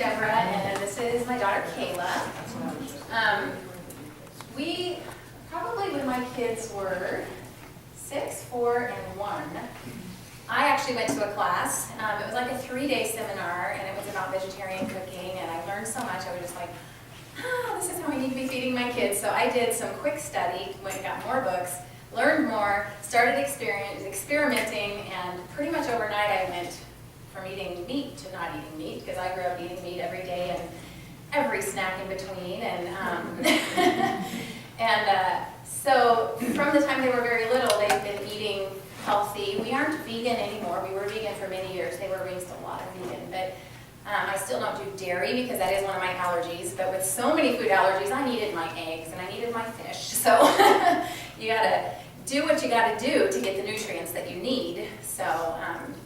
Deborah, and this is my daughter Kayla. We probably, when my kids were 6, 4, and 1, I actually went to a class. It was like a 3-day seminar, and it was about vegetarian cooking, and I learned so much. I was just like, this is how I need to be feeding my kids. So I did some quick study, went and got more books, learned more, started experimenting, and pretty much overnight I went from eating meat to not eating meat, because I grew up eating meat every day and every snack in between. So from the time they were very little, they've been eating healthy. We aren't vegan anymore. We were vegan for many years. They were raised a lot of vegan, but I still don't do dairy because that is one of my allergies. But with so many food allergies, I needed my eggs and I needed my fish. So you gotta do what you gotta do to get the nutrients that you need. So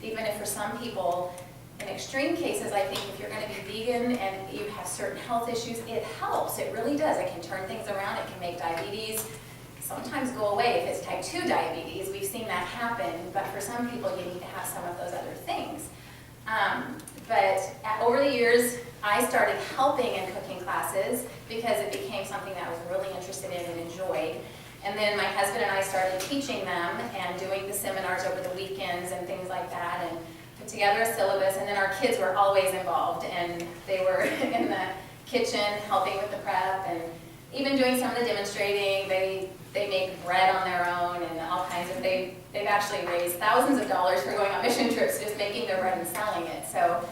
even if for some people, in extreme cases, I think if you're gonna be vegan and you have certain health issues, it helps. It really does. It can turn things around. It can make diabetes sometimes go away if it's type 2 diabetes. We've seen that happen, but for some people you need to have some of those other things. Over the years, I started helping in cooking classes because it became something that I was really interested in and enjoyed. And then my husband and I started teaching them and doing the seminars over the weekends and things like that, and put together a syllabus. And then our kids were always involved, and they were in the kitchen helping with the prep and even doing some of the demonstrating. They make bread on their own and all kinds of, they've actually raised thousands of dollars for going on mission trips just making their bread and selling it. So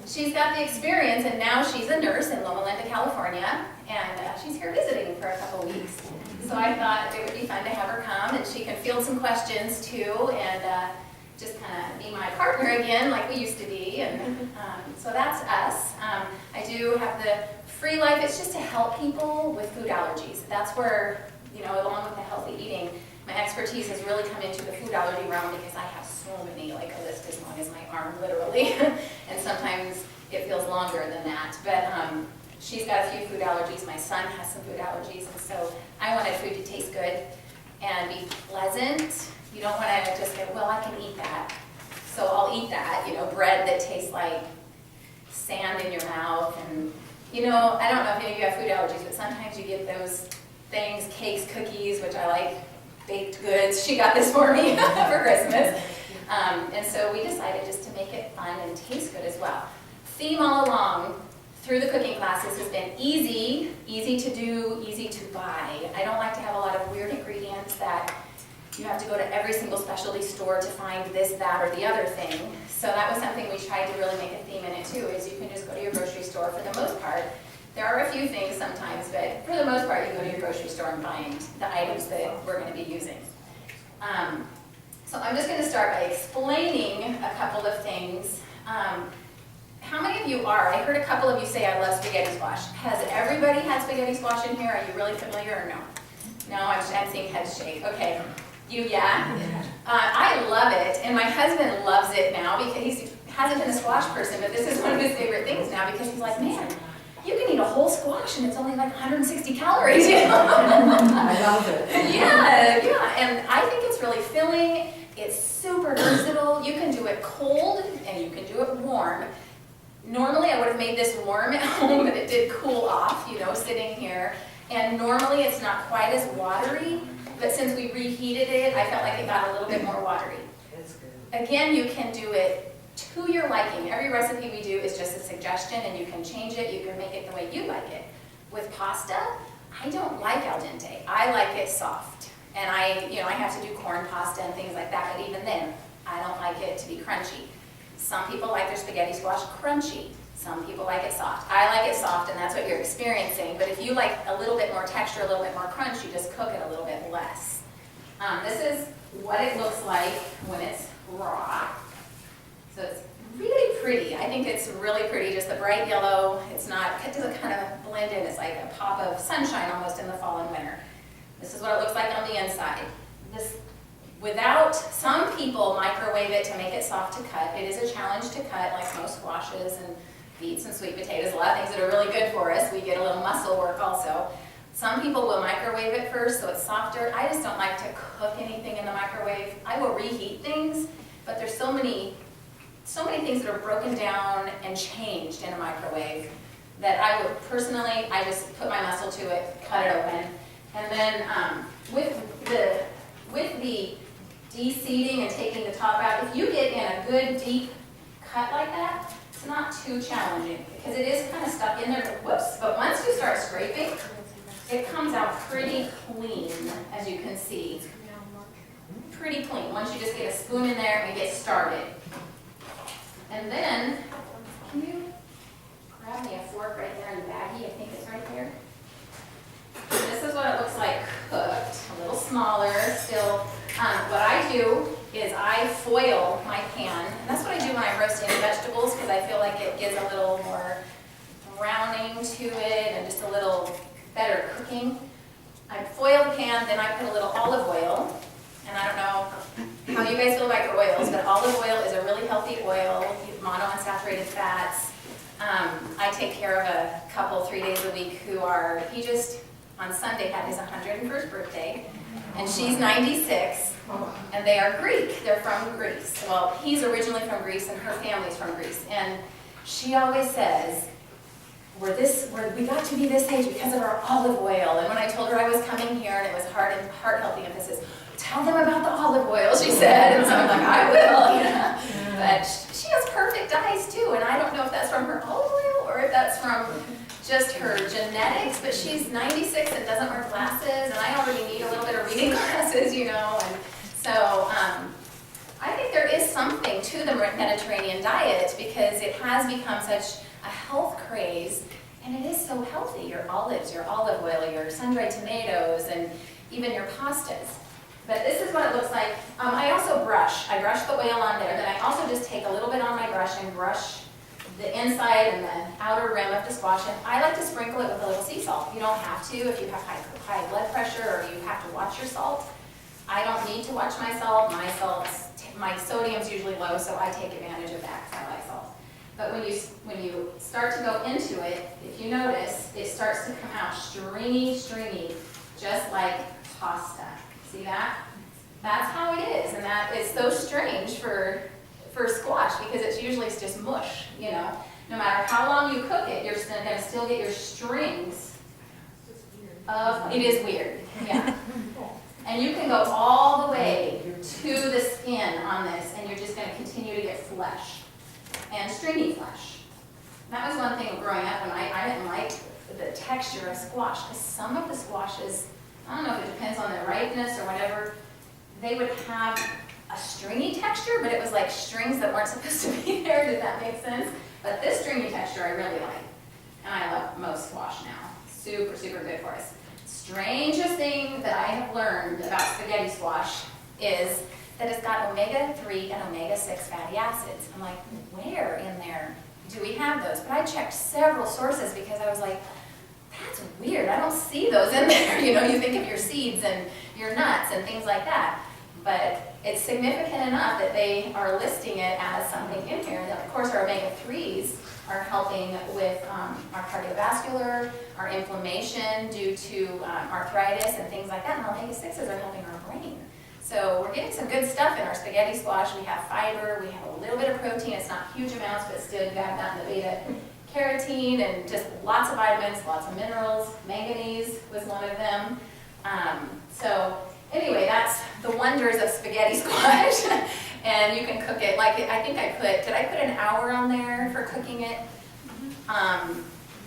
she's got the experience, and now she's a nurse in Loma Linda, California, and she's here visiting for a couple weeks. So I thought it would be fun to have her come, and she can field some questions too, and just kind of be my partner again like we used to be. And so that's us. I do have the Free Life. It's just to help people with food allergies. That's where, along with the healthy eating, my expertise has really come into the food allergy realm because I have so many, like a list as long as my arm, literally. And sometimes it feels longer than that. But she's got a few food allergies. My son has some food allergies. And so I wanted food to taste good and be pleasant. You don't want to just go, well, I can eat that, so I'll eat that. Bread that tastes like sand in your mouth. And, I don't know if any of you have food allergies, but sometimes you get those things, cakes, cookies, which I like, baked goods. She got this for me for Christmas. And so we decided just to make it fun and taste good as well. Theme all along through the cooking classes has been easy to do, easy to buy. I don't like to have a lot of weird ingredients that you have to go to every single specialty store to find this, that, or the other thing. So that was something we tried to really make a theme in it too, is you can just go to your grocery store for the most part. There are a few things sometimes, but for the most part, you go to your grocery store and find the items that we're going to be using. So I'm just going to start by explaining a couple of things. How many of you are? I heard a couple of you say I love spaghetti squash. Has everybody had spaghetti squash in here? Are you really familiar or no? No, I'm seeing heads shake. Okay. You, yeah? I love it, and my husband loves it now because he hasn't been a squash person, but this is one of his favorite things now because he's like, man, you can eat a whole squash and it's only like 160 calories, I love it. Yeah, and I think it's really filling. It's super versatile. You can do it cold and you can do it warm. Normally I would have made this warm at home, but it did cool off, sitting here. And normally it's not quite as watery, but since we reheated it, I felt like it got a little bit more watery. That's good. Again, you can do it to your liking. Every recipe we do is just a suggestion, and you can change it. You can make it the way you like it. With pasta, I don't like al dente. I like it soft. And I have to do corn pasta and things like that, but even then, I don't like it to be crunchy. Some people like their spaghetti squash crunchy. Some people like it soft. I like it soft, and that's what you're experiencing. But if you like a little bit more texture, a little bit more crunch, you just cook it a little bit less. This is what it looks like when it's raw. So it's really pretty. I think it's really pretty, just the bright yellow. It doesn't kind of blend in. It's like a pop of sunshine almost in the fall and winter. This is what it looks like on the inside. Some people microwave it to make it soft to cut. It is a challenge to cut, like most squashes and beets and sweet potatoes, a lot of things that are really good for us. We get a little muscle work also. Some people will microwave it first so it's softer. I just don't like to cook anything in the microwave. I will reheat things, but there's so many so many things that are broken down and changed in a microwave that I would personally, I just put my muscle to it, cut it open. And then with the de-seeding and taking the top out, if you get in a good deep cut like that, it's not too challenging because it is kind of stuck in there, whoops. But once you start scraping, it comes out pretty clean, as you can see. Pretty clean, once you just get a spoon in there and get started. And then, can you grab me a fork right there in the baggie? I think it's right there. This is what it looks like cooked, a little smaller still. What I do is I foil my pan, and that's what I do when I roast any vegetables because I feel like it gives a little more browning to it and just a little better cooking. I foil the pan, then I put a little olive oil, and I don't know how you guys feel about your oils, but olive oil is a really healthy oil, monounsaturated fats. I take care of a couple 3 days a week who are, he just on Sunday had his 101st birthday, and she's 96, and they are Greek. They're from Greece. Well, he's originally from Greece, and her family's from Greece. And she always says, we got to be this age because of our olive oil. And when I told her I was coming here, and it was heart-healthy emphasis, tell them about the olive oil, she said. And so I'm like, I will. You know? But she has perfect eyes, too, and I don't know if that's from her olive oil or if that's from just her genetics, but she's 96 and doesn't wear glasses, and I already need a little bit of reading glasses, you know, and so I think there is something to the Mediterranean diet because it has become such a health craze, and it is so healthy. Your olives, your olive oil, your sun-dried tomatoes, and even your pastas. But this is what it looks like. I also brush. I brush the oil on there, then I also just take a little bit on my brush and brush the inside and the outer rim of the squash, and I like to sprinkle it with a little sea salt. You don't have to if you have high blood pressure or you have to watch your salt. I don't need to watch my salt. My sodium's usually low, so I take advantage of that because I like salt. But when you start to go into it, if you notice, it starts to come out stringy, just like pasta. See that? That's how it is, and that is so strange for squash because it's usually just mush, you know. No matter how long you cook it, you're going to still get your strings of, it is weird, yeah. And you can go all the way to the skin on this, and you're just going to continue to get flesh and stringy flesh. That was one thing growing up when I didn't like the texture of squash because some of the squashes, I don't know if it depends on the ripeness or whatever, they would have a stringy texture, but it was like strings that weren't supposed to be there. Does that make sense? But this stringy texture I really like. And I love most squash now. Super, super good for us. Strangest thing that I have learned about spaghetti squash is that it's got omega-3 and omega-6 fatty acids. I'm like, where in there do we have those? But I checked several sources because I was like, that's weird. I don't see those in there. You know, you think of your seeds and your nuts and things like that. But it's significant enough that they are listing it as something in here. And of course, our omega-3s are helping with our cardiovascular, our inflammation due to arthritis and things like that. And our omega-6s are helping our brain. So we're getting some good stuff in our spaghetti squash. We have fiber, we have a little bit of protein. It's not huge amounts, but still you got that in the beta carotene and just lots of vitamins, lots of minerals. Manganese was one of them. So anyway, that's the wonders of spaghetti squash. And you can cook it like, did I put an hour on there for cooking it?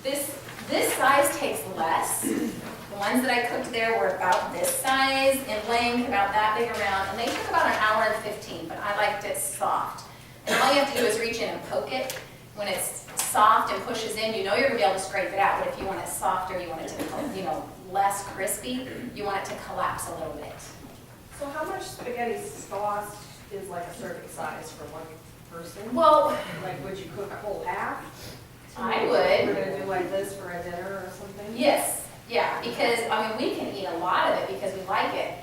This size takes less. The ones that I cooked there were about this size in length, about that big around, and they took about an hour and 15, but I liked it soft. And all you have to do is reach in and poke it. When it's soft and pushes in, you know you're gonna be able to scrape it out, but if you want it softer, you want it to, less crispy, you want it to collapse a little bit. So how much spaghetti sauce is like a serving size for one person? Well, Like, would you cook a whole half? I would. We're gonna do like this for a dinner or something? Yes, yeah, because, we can eat a lot of it because we like it.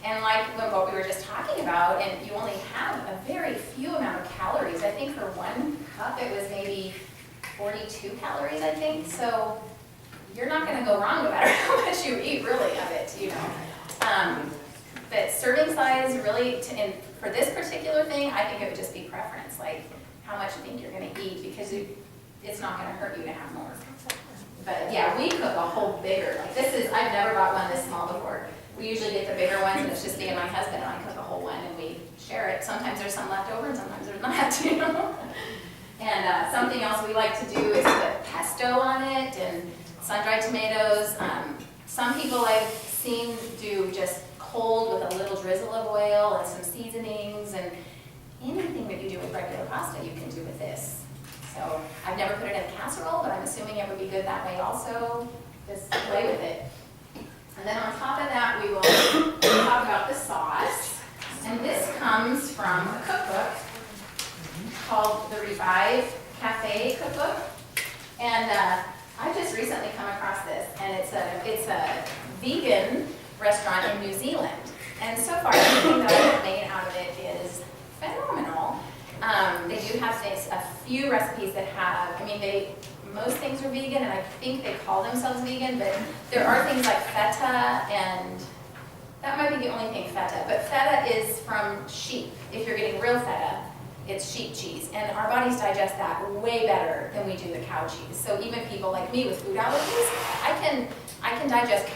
And like what we were just talking about, and you only have a very few amount of calories. I think for 1 cup it was maybe 42 calories, I think. So you're not gonna go wrong no matter how much you eat really of it, But serving size really, and for this particular thing, I think it would just be preference. Like, how much you think you're gonna eat, because it's not gonna hurt you to have more. But yeah, we cook a whole bigger, like this is, I've never bought one this small before. We usually get the bigger ones, and it's just me and my husband, and I cook a whole one, and we share it. Sometimes there's some left over, and sometimes there's not, you know? And something else we like to do is put pesto on it, and sun-dried tomatoes. Some people I've seen do just cold with a little drizzle of oil and some seasonings, and anything that you do with regular pasta you can do with this. So I've never put it in a casserole, but I'm assuming it would be good that way also. Just play with it. And then on top of that, we will talk about the sauce. And this comes from a cookbook called the Revive Cafe Cookbook. And I just recently come across this, and it's a vegan restaurant in New Zealand. And so far, everything that I've made out of it is phenomenal. They do have a few recipes that have, most things are vegan, and I think they call themselves vegan, but there are things like feta, and that might be the only thing, feta. But feta is from sheep. If you're getting real feta, it's sheep cheese, and our bodies digest that way better than we do the cow cheese. So even people like me with food allergies, I can digest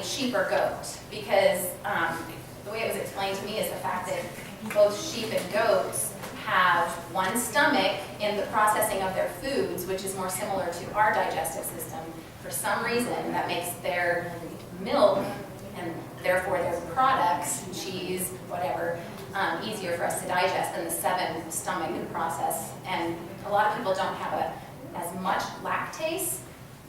sheep or goat, because the way it was explained to me is the fact that both sheep and goats have one stomach in the processing of their foods, which is more similar to our digestive system. For some reason, that makes their milk and therefore their products, cheese, whatever, easier for us to digest than the 7 stomach process. And a lot of people don't have as much lactase,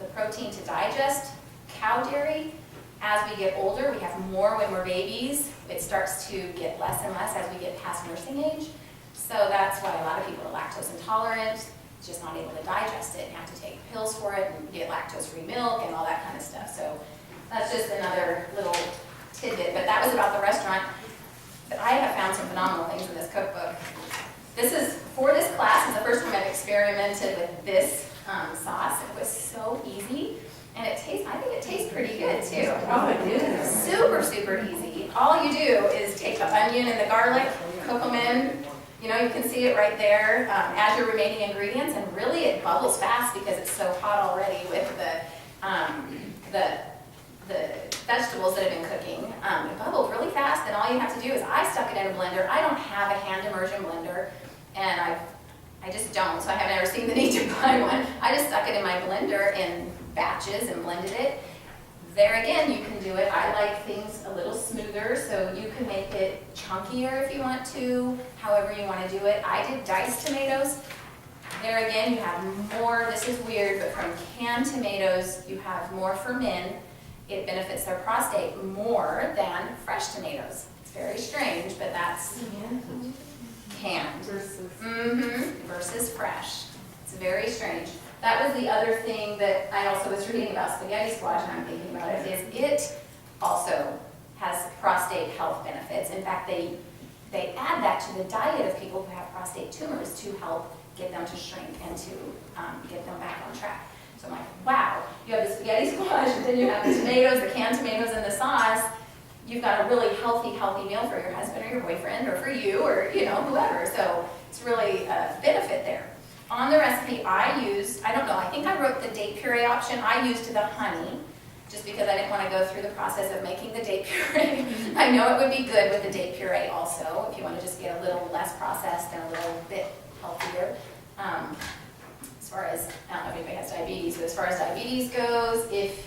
the protein to digest cow dairy. As we get older, we have more when we're babies. It starts to get less and less as we get past nursing age. So that's why a lot of people are lactose intolerant, just not able to digest it, and have to take pills for it and get lactose-free milk and all that kind of stuff. So that's just another little tidbit. But that was about the restaurant. But I have found some phenomenal things in this cookbook. For this class, is the first time I've experimented with this sauce. It was so easy, and I think it tastes pretty good too. Oh, it is. Super, super easy. All you do is take the onion and the garlic, cook them in. You know, you can see it right there. Add your remaining ingredients, and really it bubbles fast because it's so hot already with the vegetables that have been cooking. It bubbled really fast, and all you have to do is, I stuck it in a blender. I don't have a hand immersion blender, and I just don't, so I haven't ever seen the need to buy one. I just stuck it in my blender in batches and blended it. There again, you can do it. I like things a little smoother, so you can make it chunkier if you want to, however you want to do it. I did diced tomatoes. There again, you have more, this is weird, but from canned tomatoes, you have more for men. It benefits their prostate more than fresh tomatoes. It's very strange, but that's canned. Versus fresh. It's very strange. That was the other thing that I also was reading about spaghetti squash, and I'm thinking about it, is it also has prostate health benefits. In fact, they add that to the diet of people who have prostate tumors to help get them to shrink and to get them back on track. So I'm like, wow, you have the spaghetti squash, and then you have the tomatoes, the canned tomatoes, and the sauce. You've got a really healthy meal for your husband or your boyfriend, or for you, or whoever. So it's really a benefit there. On the recipe I used, I think I wrote the date puree option. I used the honey, just because I didn't want to go through the process of making the date puree. I know it would be good with the date puree also, if you want to just get a little less processed and a little bit healthier. As far as, I don't know if anybody has diabetes, but as far as diabetes goes, if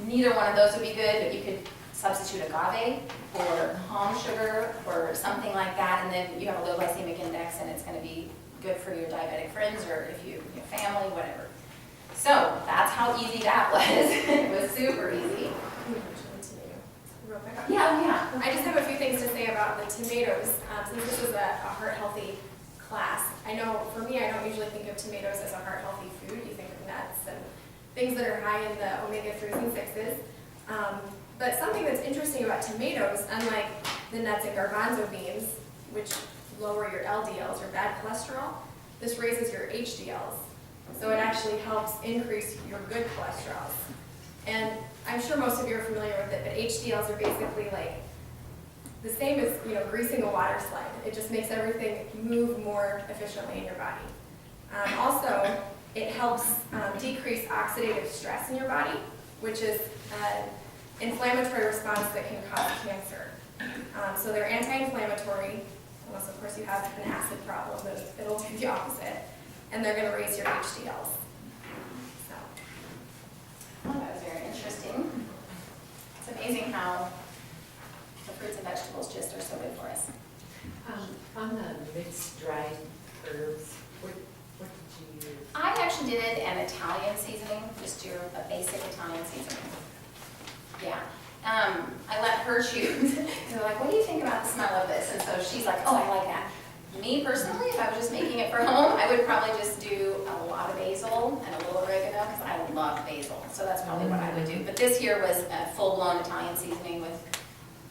neither one of those would be good, but you could substitute agave or palm sugar or something like that, and then you have a low glycemic index, and it's going to be good for your diabetic friends, or if you have family, whatever. So that's how easy that was. It was super easy. Real quick. Yeah. I just have a few things to say about the tomatoes, since this is a heart-healthy class. I know for me, I don't usually think of tomatoes as a heart-healthy food. You think of nuts and things that are high in the omega-3s and 6s. But something that's interesting about tomatoes, unlike the nuts and garbanzo beans, which lower your LDLs or bad cholesterol, this raises your HDLs. So it actually helps increase your good cholesterols. And I'm sure most of you are familiar with it, but HDLs are basically like the same as, greasing a water slide. It just makes everything move more efficiently in your body. Also, it helps decrease oxidative stress in your body, which is an inflammatory response that can cause cancer. So they're anti-inflammatory, unless of course you have an acid problem, then it'll do the opposite. And they're going to raise your HDLs. So. Oh, that was very interesting. It's amazing how the fruits and vegetables just are so good for us. On the mixed dried herbs, what did you use? I actually did an Italian seasoning, just a basic Italian seasoning. Yeah. I let her choose. They're like, what do you think about the smell of this? And so she's like, oh, I like that. Me personally, if I was just making it for home, I would probably just do a lot of basil and a little oregano because I love basil. So that's probably what I would do. But this here was a full-blown Italian seasoning with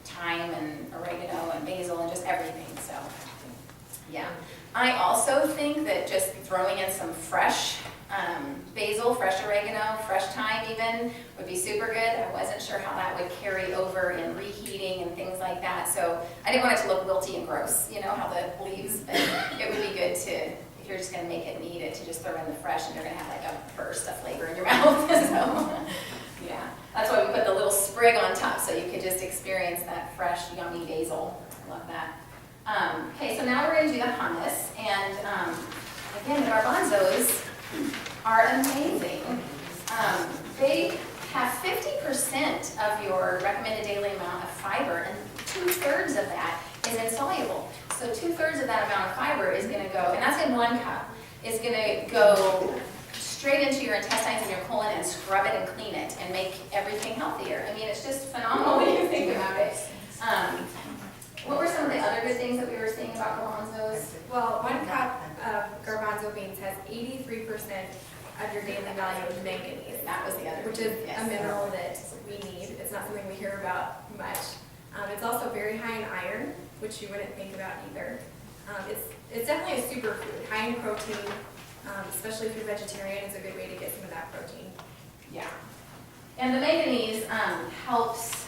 thyme and oregano and basil and just everything. So, yeah. I also think that just throwing in some fresh basil, fresh oregano, fresh thyme even, would be super good. I wasn't sure how that would carry over in reheating and things like that. So I didn't want it to look wilty and gross, how the leaves, but it would be good to, if you're just gonna make it and eat it, to just throw in the fresh and you're gonna have like a burst of flavor in your mouth. So, yeah. That's why we put the little sprig on top so you could just experience that fresh, yummy basil. I love that. Okay, so now we're gonna do the hummus. And again, the garbanzos are amazing. They have 50% of your recommended daily amount of fiber, and 2/3 of that is insoluble. So 2/3 of that amount of fiber is going to go, and that's in 1 cup, is going to go straight into your intestines and your colon and scrub it and clean it and make everything healthier. I mean, it's just phenomenal when you think about it. What were some of the other good things that we were seeing about garbanzos? Well, 1 cup of garbanzo beans has 83% of your daily value of manganese. That was the other, which is yes. a mineral that we need. It's not something we hear about much. It's also very high in iron, which you wouldn't think about either. It's definitely a superfood, high in protein, especially if you're vegetarian. It's a good way to get some of that protein. Yeah. And the manganese helps,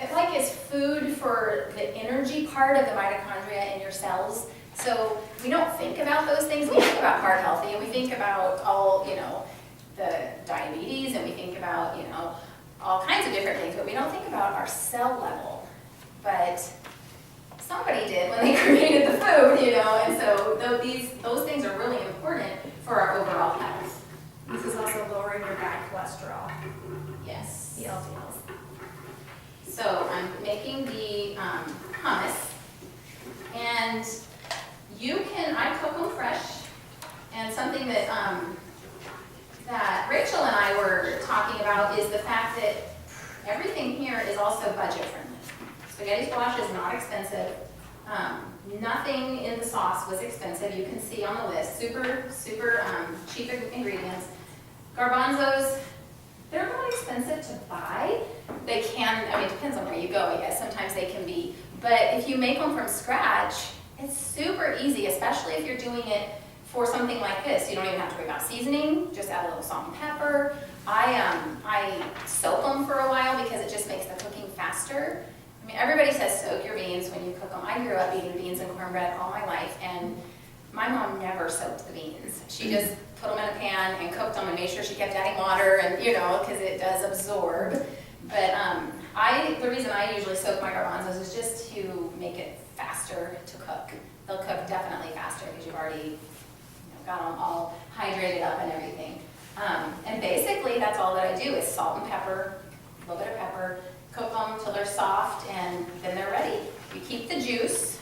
it like is food for the energy part of the mitochondria in your cells. So we don't think about those things. We think about heart healthy, and we think about all, the diabetes, and we think about, all kinds of different things, but we don't think about our cell level. But somebody did when they created the food, and so those things are really important for our overall health. This is also lowering your bad cholesterol, Yes. the LDLs. So I'm making the hummus, and I cook them fresh, and something that that Rachel and I were talking about is the fact that everything here is also budget friendly. Spaghetti squash is not expensive. Nothing in the sauce was expensive. You can see on the list, super cheap ingredients. Garbanzos, they're not expensive to buy. They can, it depends on where you go, I guess. Sometimes they can be, but if you make them from scratch, it's super easy, especially if you're doing it for something like this. You don't even have to worry about seasoning, just add a little salt and pepper. I soak them for a while because it just makes the cooking faster. Everybody says soak your beans when you cook them. I grew up eating beans and cornbread all my life, and my mom never soaked the beans. She just put them in a pan and cooked them and made sure she kept adding water, and because it does absorb. But the reason I usually soak my garbanzos is just to make it faster to cook. They'll cook definitely faster because you've already got them all hydrated up and everything. And basically that's all that I do is salt and pepper, a little bit of pepper, cook them till they're soft, and then they're ready. You keep the juice,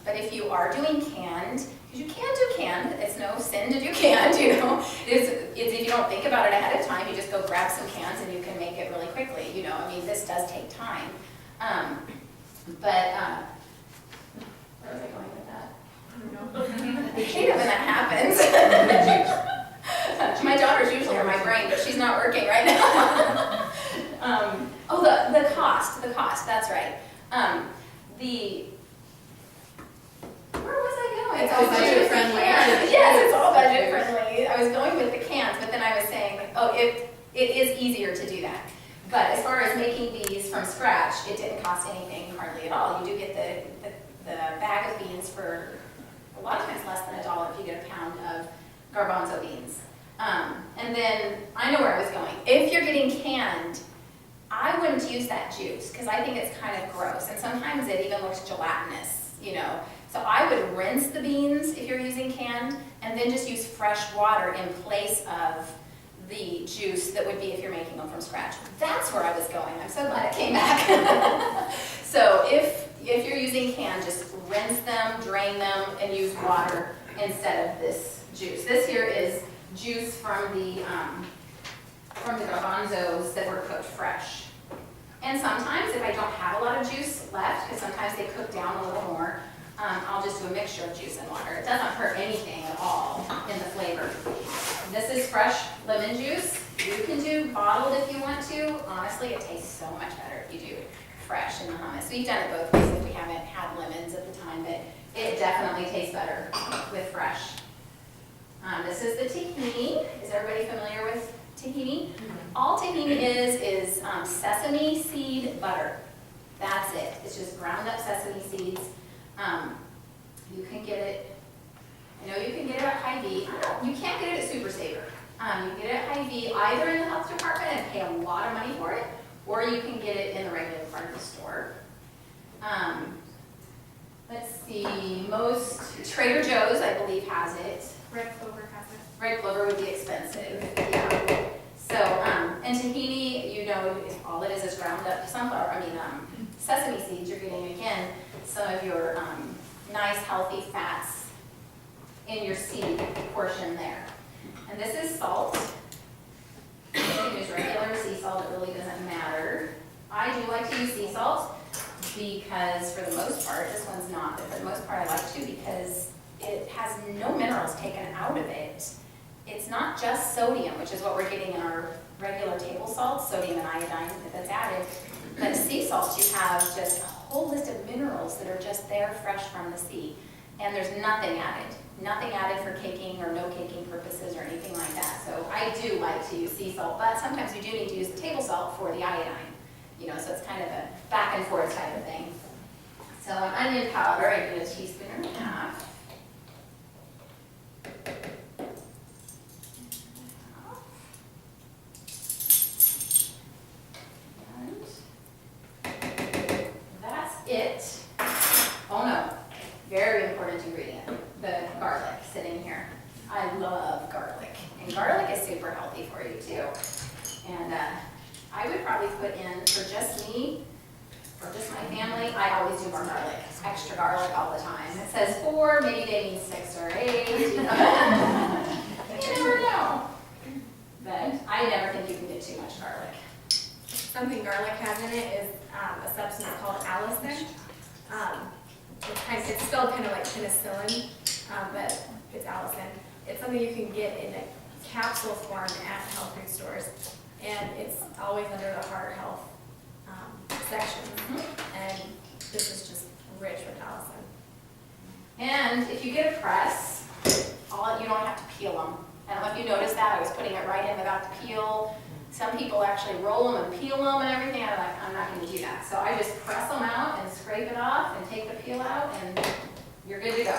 but if you are doing canned, because you can do canned, it's no sin to do canned, It's if you don't think about it ahead of time, you just go grab some cans and you can make it really quickly, this does take time. Where was I going with that? I hate it when that happens. My daughter's usually in my brain, but she's not working right now. The cost, that's right. Where was I going? It's all budget friendly. Yes, it's all budget friendly. I was going with the cans, but then I was saying, it is easier to do that. But as far as making these from scratch, it didn't cost anything hardly at all. You do get the bag of beans for a lot of times less than $1 if you get a pound of garbanzo beans. And then I know where I was going. If you're getting canned, I wouldn't use that juice because I think it's kind of gross. And sometimes it even looks gelatinous, you know. So I would rinse the beans if you're using canned and then just use fresh water in place of the juice that would be if you're making them from scratch. That's where I was going. I'm so glad it came back. So if you're using canned, just rinse them, drain them, and use water instead of this juice. This here is juice from the garbanzos that were cooked fresh. And sometimes if I don't have a lot of juice left, because sometimes they cook down a little more, I'll just do a mixture of juice and water. It doesn't hurt anything at all in the flavor. This is fresh lemon juice. You can do bottled if you want to. Honestly, it tastes so much better if you do fresh in the hummus. We've done it both ways if we haven't had lemons at the time, but it definitely tastes better with fresh. This is the tahini. Is everybody familiar with tahini? All tahini is sesame seed butter. That's it. It's just ground up sesame seeds. You can get it, I know you can get it at Hy-Vee. You can't get it at Super Saver. You can get it at Hy-Vee either in the health department and pay a lot of money for it, or you can get it in the regular part of the store. Let's see, most Trader Joe's, I believe, has it. Red Clover has it. Red Clover would be expensive, yeah. So, and tahini, you know, all it is ground up sesame seeds. You're getting, again, some of your nice, healthy fats in your seed portion there. And this is salt. You can use regular sea salt, it really doesn't matter. I do like to use sea salt because for the most part, this one's not, but for the most part I like to because it has no minerals taken out of it. It's not just sodium, which is what we're getting in our regular table salt, sodium and iodine that's added. But sea salts, you have just a whole list of minerals that are just there fresh from the sea. And there's nothing added. Nothing added for caking or no caking purposes or anything like that. So I do like to use sea salt, but sometimes you do need to use the table salt for the iodine. You know, so it's kind of a back and forth type of thing. So an onion powder, I do a teaspoon and a half. It, oh no, very important ingredient, the garlic sitting here. I love garlic, and garlic is super healthy for you too. And I would probably put in, for just me, for just my family, I always do more garlic, extra garlic all the time. It says 4, maybe they mean 6 or 8, you know. You never know. But I never think you can get too much garlic. Something garlic has in it is a substance called allicin. It's still kind of like penicillin, but it's allicin. It's something you can get in a capsule form at health food stores, and it's always under the heart health section. And this is just rich with allicin. And if you get a press, you don't have to peel them. I don't know if you noticed that. I was putting it right in without the peel. Some people actually roll them and peel them and everything. I'm like, I'm not going to do that. So I just press them out and scrape it off and take the peel out, and you're good to go.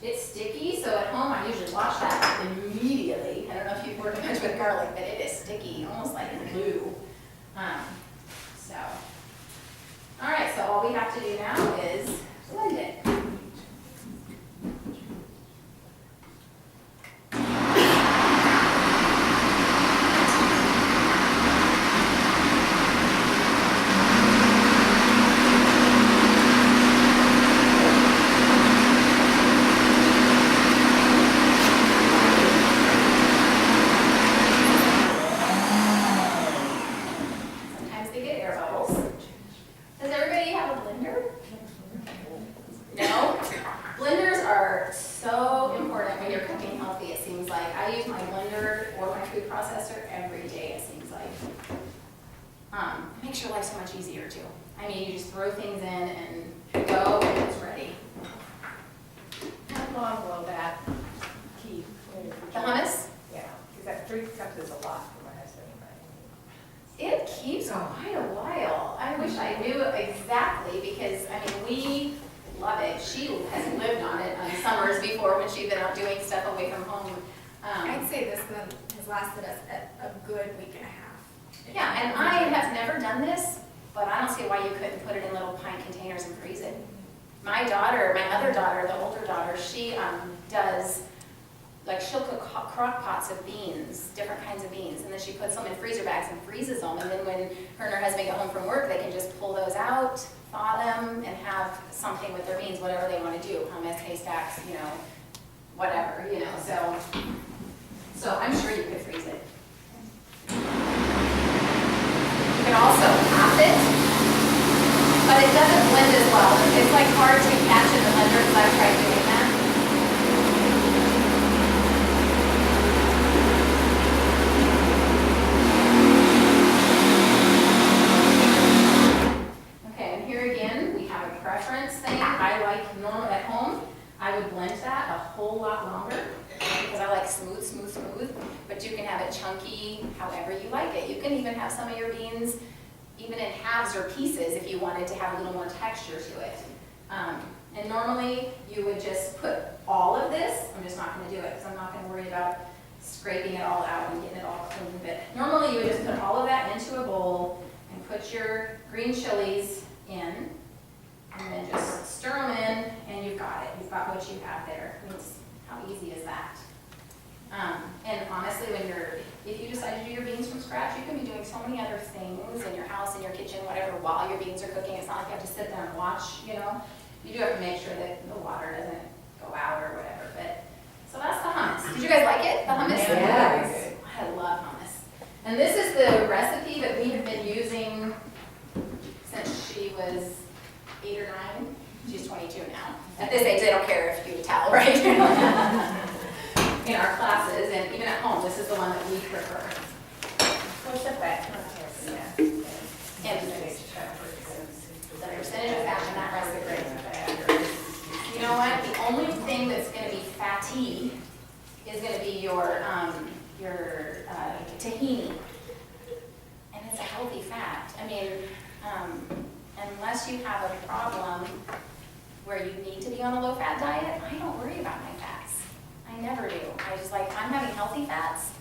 It's sticky, so at home I usually wash that immediately. I don't know if you've worked much with garlic, but it is sticky, almost like glue. All right, so all we have to do now is blend it. It makes your life so much easier too. I mean, you just throw things in and go, and it's ready. How long will that keep? The hummus? Yeah, is that lasted us a good week and a half. Yeah, and I have never done this, but I don't see why you couldn't put it in little pint containers and freeze it. My daughter, my other daughter, the older daughter, she does, like she'll cook crock pots of beans, different kinds of beans, and then she puts them in freezer bags and freezes them, and then when her and her husband get home from work, they can just pull those out, thaw them, and have something with their beans, whatever they want to do, hummus, haystacks, you know, whatever, you know, so I'm sure you could freeze it. You can also half it, but it doesn't blend as well. It's like hard to catch in the blender because I've tried doing that. Okay, and here again, we have a preference thing. I like normal at home. I would blend that a whole lot longer because I like smooth, smooth, smooth. But you can have it chunky however you like it. You can even have some of your beans even in halves or pieces if you wanted to have a little more texture to it. And normally you would just put all of this, I'm just not gonna do it because I'm not gonna worry about scraping it all out and getting it all clean. But normally you would just put all of that into a bowl and put your green chilies in and then just stir them in and you've got it. You've got what you have there. How easy is that? And honestly, if you decide to do your beans from scratch, you can be doing so many other things in your house, in your kitchen, whatever, while your beans are cooking. It's not like you have to sit there and watch, you know. You do have to make sure that the water doesn't go out or whatever. But so that's the hummus. Did you guys like it? The hummus? Yes. I love hummus. And this is the recipe that we have been using since she was 8 or 9. She's 22 now. At this age, they don't care if you tell, right? In our classes and even at home, this is the one that we prefer. What's the fat? And the percentage of fat in that recipe. You know what? The only thing that's going to be fatty is going to be your tahini, and it's a healthy fat. I mean, unless you have a problem where you need to be on a low-fat diet, I don't worry about my fats. I never do. I just like, I'm having healthy fats,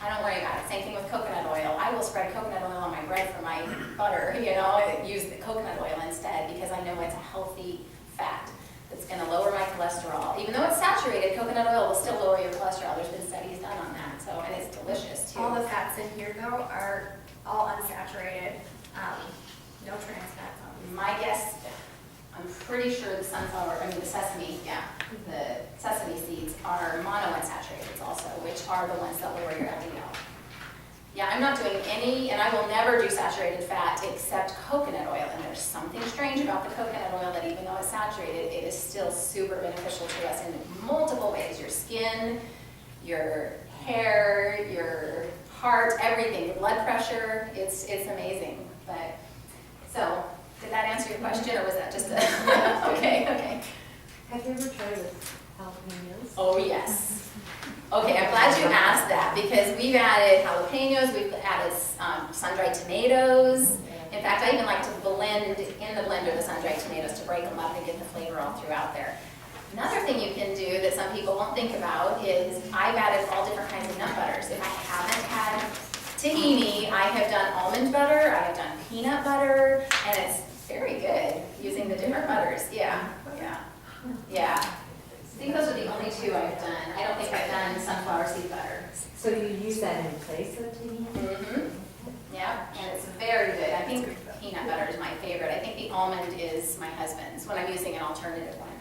I don't worry about it. Same thing with coconut oil. I will spread coconut oil on my bread for my butter, you know, and use the coconut oil instead because I know it's a healthy fat that's going to lower my cholesterol. Even though it's saturated, coconut oil will still lower your cholesterol. There's been studies done on that, so, and it's delicious too. All the fats in here though are all unsaturated, no trans fats on them. My guess, I'm pretty sure the sesame seeds are monounsaturated also, which are the ones that lower your LDL. Yeah, I'm not doing any, and I will never do saturated fat except coconut oil. And there's something strange about the coconut oil that even though it's saturated, it is still super beneficial to us in multiple ways. Your skin, your hair, your heart, everything, your blood pressure, it's amazing. But, so, did that answer your question, or was that just a, okay. Have you ever tried with jalapenos? Oh, yes. Okay, I'm glad you asked that, because we've added jalapenos, we've added sun-dried tomatoes. In fact, I even like to blend in the blender the sun-dried tomatoes to break them up and get the flavor all throughout there. Another thing you can do that some people won't think about is I've added all different kinds of nut butters. If I haven't had tahini, I have done almond butter, I have done peanut butter, and it's very good using the different butters. Yeah. I think those are the only two I've done. I don't think I've done sunflower seed butter. So you use that in place of tahini? Mm-hmm. Yeah, and it's very good. I think peanut butter is my favorite. I think the almond is my husband's when I'm using an alternative one.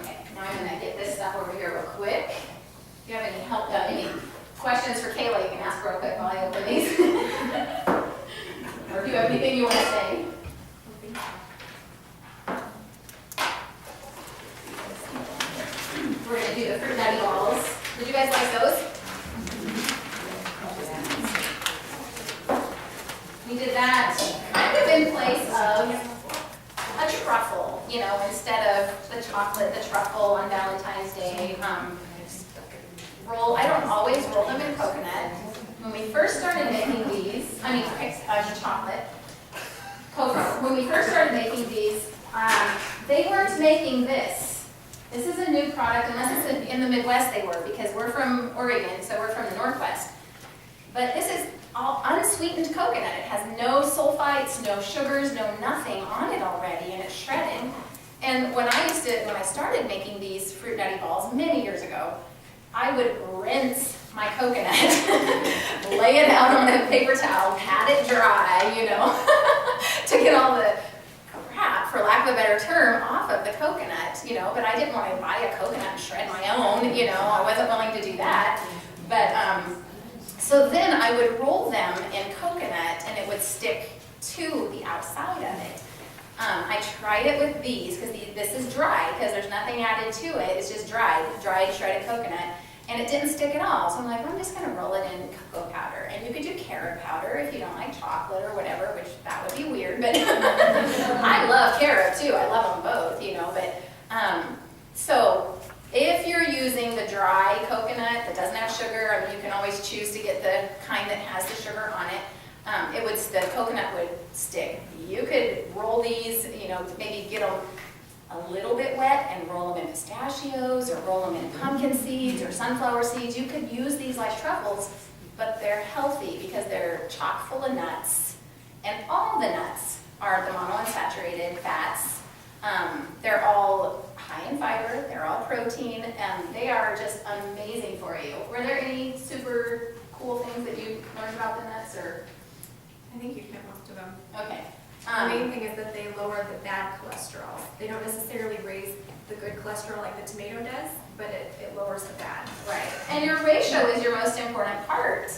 Okay, now I'm going to get this stuff over here real quick. If you have any help, any questions for Kayla, you can ask real quick while I open these. Or if you have anything you want to say. We're going to do the fruit nutty balls. Did you guys like those? We did that kind of in place of a truffle, you know, instead of the chocolate, the truffle on Valentine's Day. I don't always roll them in coconut. When we first started making these, chocolate, coconut. When we first started making these, they weren't making this. This is a new product, unless it's in the Midwest they were, because we're from Oregon, so we're from the Northwest. But this is all unsweetened coconut. It has no sulfites, no sugars, no nothing on it already, and it's shredded. And when I started making these Fruit Nutty balls many years ago, I would rinse my coconut, lay it out on a paper towel, pat it dry, you know, to get all the crap, for lack of a better term, off of the coconut, you know. But I didn't want to buy a coconut and shred my own, you know. I wasn't willing to do that. But so then I would roll them in coconut, and it would stick to the outside of it. I tried it with these, because this is dry, because there's nothing added to it. It's just dried shredded coconut, and it didn't stick at all. So I'm like, I'm just going to roll it in cocoa powder. And you could do carrot powder if you don't like chocolate or whatever, which that would be weird. But I love carrot too. I love them both, you know. But so if you're using the dry coconut that doesn't have sugar, I mean, you can always choose to get the kind that has the sugar on it. The coconut would stick. You could roll these, you know, maybe get them a little bit wet and roll them in pistachios, or roll them in pumpkin seeds or sunflower seeds. You could use these like truffles, but they're healthy because they're chock full of nuts. And all the nuts are the monounsaturated fats. They're all high in fiber, they're all protein, and they are just amazing for you. Were there any super cool things that you learned about the nuts, or? I think you hit most of them. Okay. The main thing is that they lower the bad cholesterol. They don't necessarily raise the good cholesterol like the tomato does, but it lowers the bad. Right. And your ratio is your most important part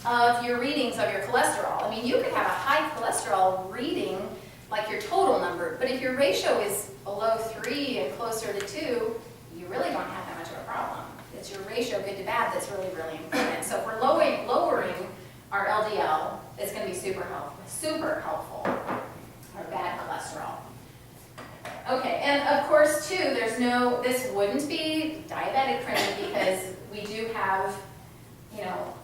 of your readings of your cholesterol. I mean, you could have a high cholesterol reading, like your total number, but if your ratio is below 3 and closer to 2, you really don't have that much of a problem. It's your ratio good to bad that's really, really important. So if we're lowering our LDL, it's going to be super helpful, our bad cholesterol. Okay, and of course too, this wouldn't be diabetic friendly, because we do have, you know,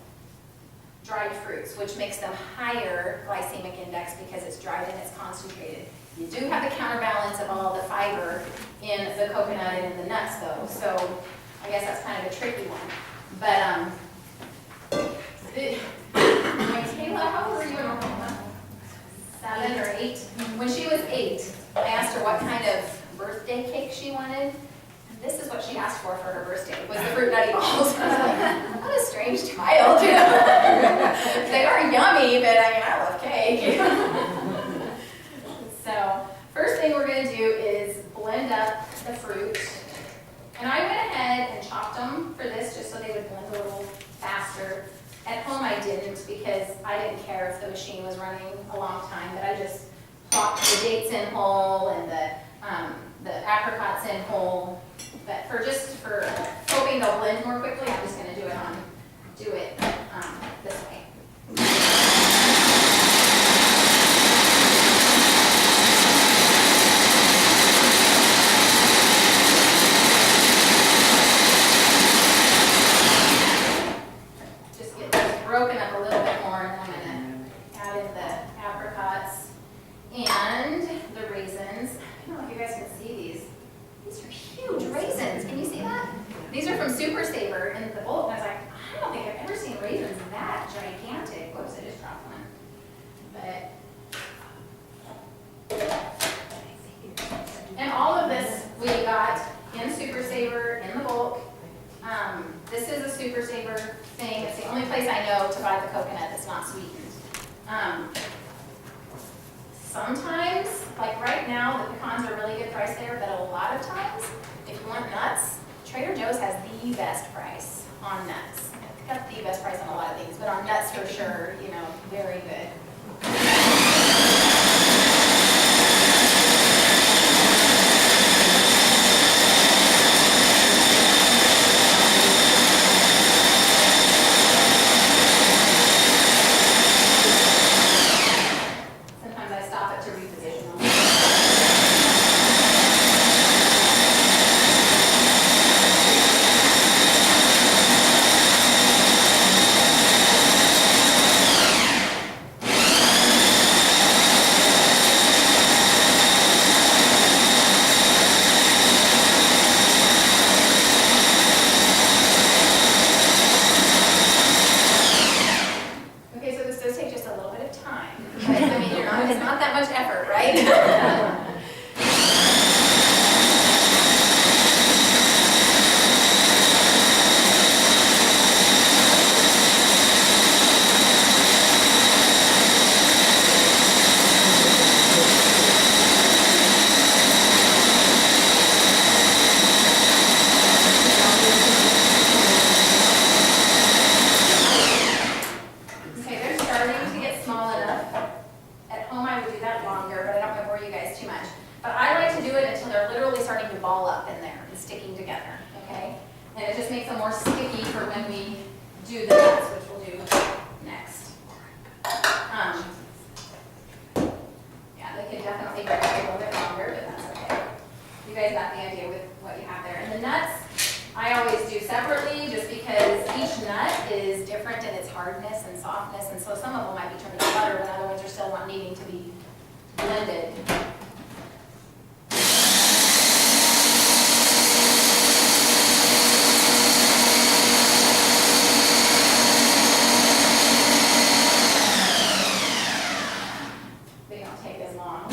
dried fruits, which makes them higher glycemic index because it's dried and it's concentrated. You do have the counterbalance of all the fiber in the coconut and in the nuts though, so I guess that's kind of a tricky one. But Kayla, how old were you in Oklahoma? 7 or 8? When she was 8, I asked her what kind of birthday cake she wanted. And this is what she asked for her birthday, was the Fruit Nutty balls. I was like, what a strange child, you know? They are yummy, but I mean, I love cake. So, first thing we're going to do is blend up the fruit. And I went ahead and chopped them for this just so they would blend a little faster. At home I didn't, because I didn't care if the machine was running a long time, but I just plopped the dates in whole and the apricots in whole. But for hoping they'll blend more quickly, I'm just going to do it this way. Broken up a little bit more, and I'm going to add in the apricots and the raisins. I don't know if you guys can see these. These are huge raisins. Can you see that? These are from Super Saver in the bulk. And I was like, I don't think I've ever seen raisins that gigantic. Whoops, I just dropped one. And all of this we got in Super Saver in the bulk. This is a Super Saver thing. It's the only place I know to buy the coconut that's not sweetened. Sometimes, like right now, the pecans are really good price there, but a lot of times, if you want nuts, Trader Joe's has the best price on nuts. It's got the best price on a lot of things, but on nuts for sure, you know, very good. up in there and sticking together, okay? And it just makes them more sticky for when we do the nuts, which we'll do next. Yeah, they could definitely break a little bit longer, but that's okay. You guys got the idea with what you have there. And the nuts, I always do separately just because each nut is different in its hardness and softness, and so some of them might be turned into butter, but other ones are still not needing to be blended. They don't take as long.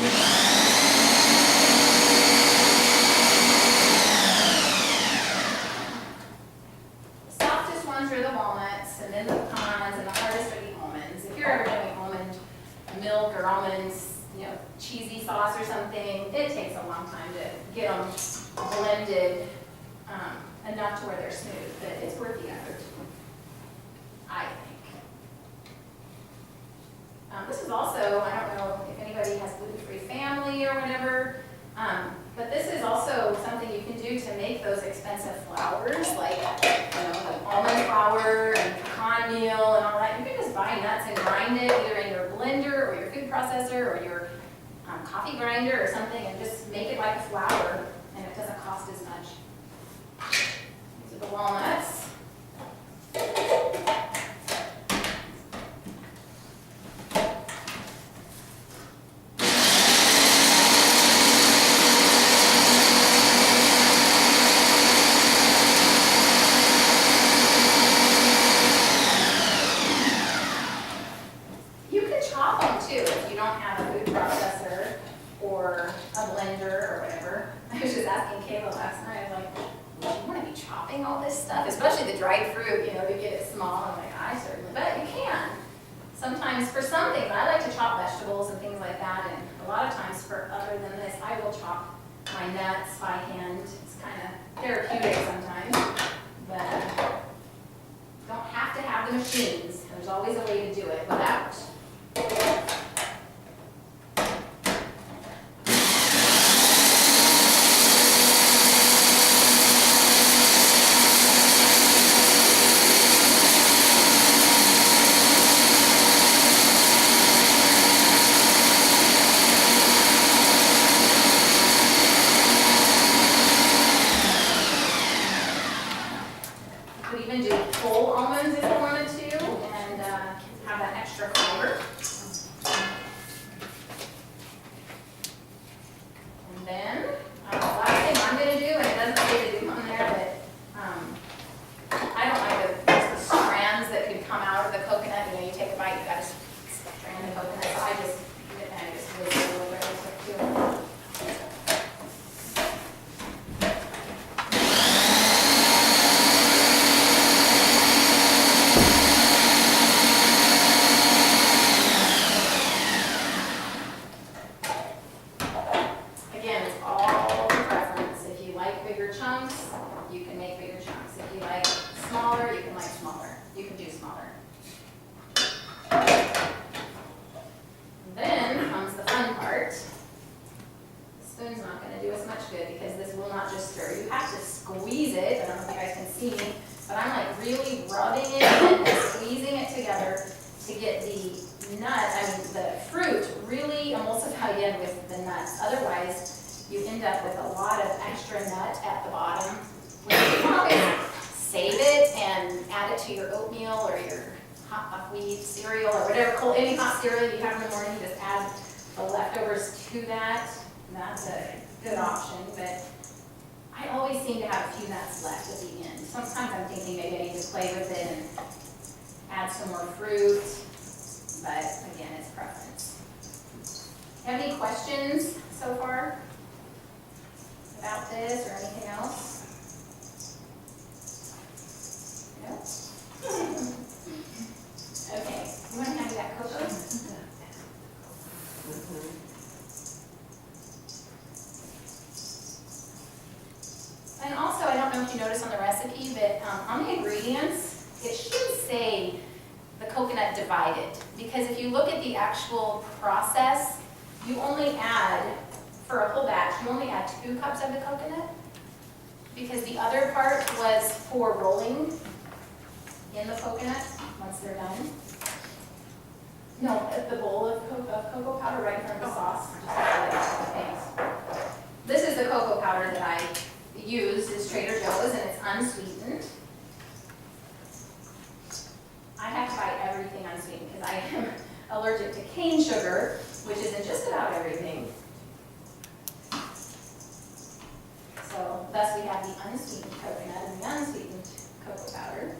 The softest ones are the walnuts, and then the pecans, and the hardest are the almonds. If you're ever doing almond milk or almonds, cheesy sauce or something, it takes a long time to get them blended enough to where they're smooth, but it's worth the effort, I think. This is also, I don't know if anybody has gluten-free family or whatever, but this is also something you can do to make those expensive flours, like, like almond flour and pecan meal and all that. You can just buy nuts and grind it either in your blender or your food processor or your coffee grinder or something, and just make it like a flour, and it doesn't cost as much. These are the walnuts. You can chop them too if you don't have a food processor or a blender or whatever. I was just asking Kayla last night, I'm like, would you want to be chopping all this stuff? Especially the dried fruit, to get it small. I'm like, I certainly, but you can. Sometimes for some things, I like to chop vegetables and things like that, and a lot of times for other than this, I will chop my nuts by hand. It's kind of therapeutic sometimes, but don't have to have the machines. There's always a way to do it without. You could even do whole almonds if you wanted to, and have that extra flavor. And then, the last thing I'm gonna do, and it doesn't say to do on there, but I don't like the strands that could come out of the coconut. You take a bite, you got a strand of coconut, so I just get it and I just whiz it a little bit quick too. Again, it's all preference. If you like bigger chunks, you can make bigger chunks. If you like smaller, you can like smaller. You can do smaller. Then comes the fun part. The spoon's not going to do us much good because this will not just stir. You have to squeeze it. I don't know if you guys can see me, but I'm like really rubbing it and squeezing it together to get the fruit really emulsified in with the nuts. Otherwise, you end up with a lot of extra nut at the bottom. You can always save it and add it to your oatmeal or your hot buckwheat cereal or whatever, any hot cereal you have in the morning, just add the leftovers to that. That's a good option, but I always seem to have a few nuts left at the end. Sometimes I'm thinking maybe I need to play with it and add some more fruit. But again, it's preference. Have any questions so far about this or anything else? No? Okay, you want to hand me that cocoa? And also, I don't know if you noticed on the recipe, but on the ingredients, it should say the coconut divided, because if you look at the actual process, you only add, for a whole batch, you only add 2 cups of the coconut, because the other part was for rolling in the coconut once they're done. No, the bowl of cocoa powder right in front of the sauce. Thanks. This is the cocoa powder that I use, is Trader Joe's, and it's unsweetened. I have to buy everything unsweetened because I am allergic to cane sugar, which is in just about everything. So thus we have the unsweetened coconut and the unsweetened cocoa powder.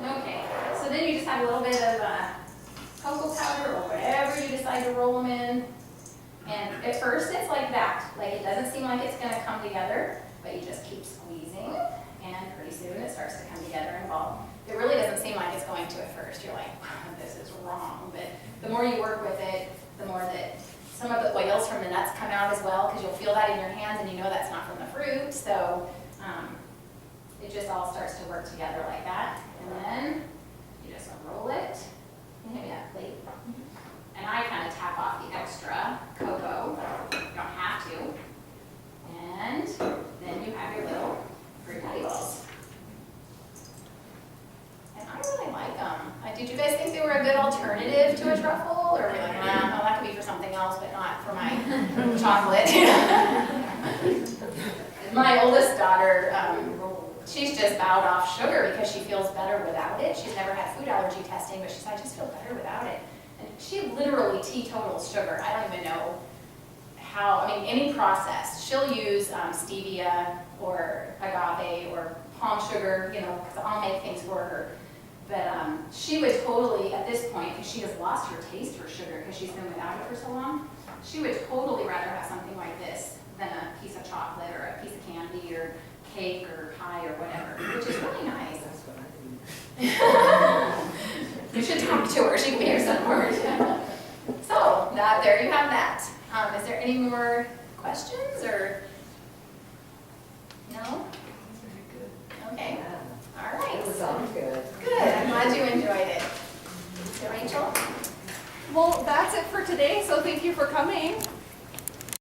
Okay, so then you just have a little bit of cocoa powder or whatever you decide to roll them in. And at first it's like that, like it doesn't seem like it's gonna come together, but you just keep squeezing and pretty soon it starts to come together and ball. It really doesn't seem like it's going to at first. You're like, wow, this is wrong. But the more you work with it, the more that some of the oils from the nuts come out as well, because you'll feel that in your hands and you know that's not from the fruit. So it just all starts to work together like that. And then you just roll it. You have that plate. And I kind of tap off the extra cocoa. You don't have to. And then you have your little fruit patty balls. And I really like them. Did you guys think they were a good alternative to a truffle? Or were you like, nah, no, that could be for something else, but not for my chocolate? My oldest daughter, she's just bowed off sugar because she feels better without it. She's never had food allergy testing, but she said, I just feel better without it. And she literally teetotals sugar. I don't even know how, I mean, any process. She'll use stevia or agave or palm sugar, you know, because I'll make things for her. But she would totally, at this point, because she has lost her taste for sugar because she's been without it for so long, she would totally rather have something like this than a piece of chocolate or a piece of candy or cake or pie or whatever, which is really nice. That's what I do. You should talk to her, she can be your support. So, there you have that. Is there any more questions or? No? Very good. Okay, Yeah. all right. It was all good. Good, I'm glad you enjoyed it. So Rachel? Well, that's it for today, so thank you for coming.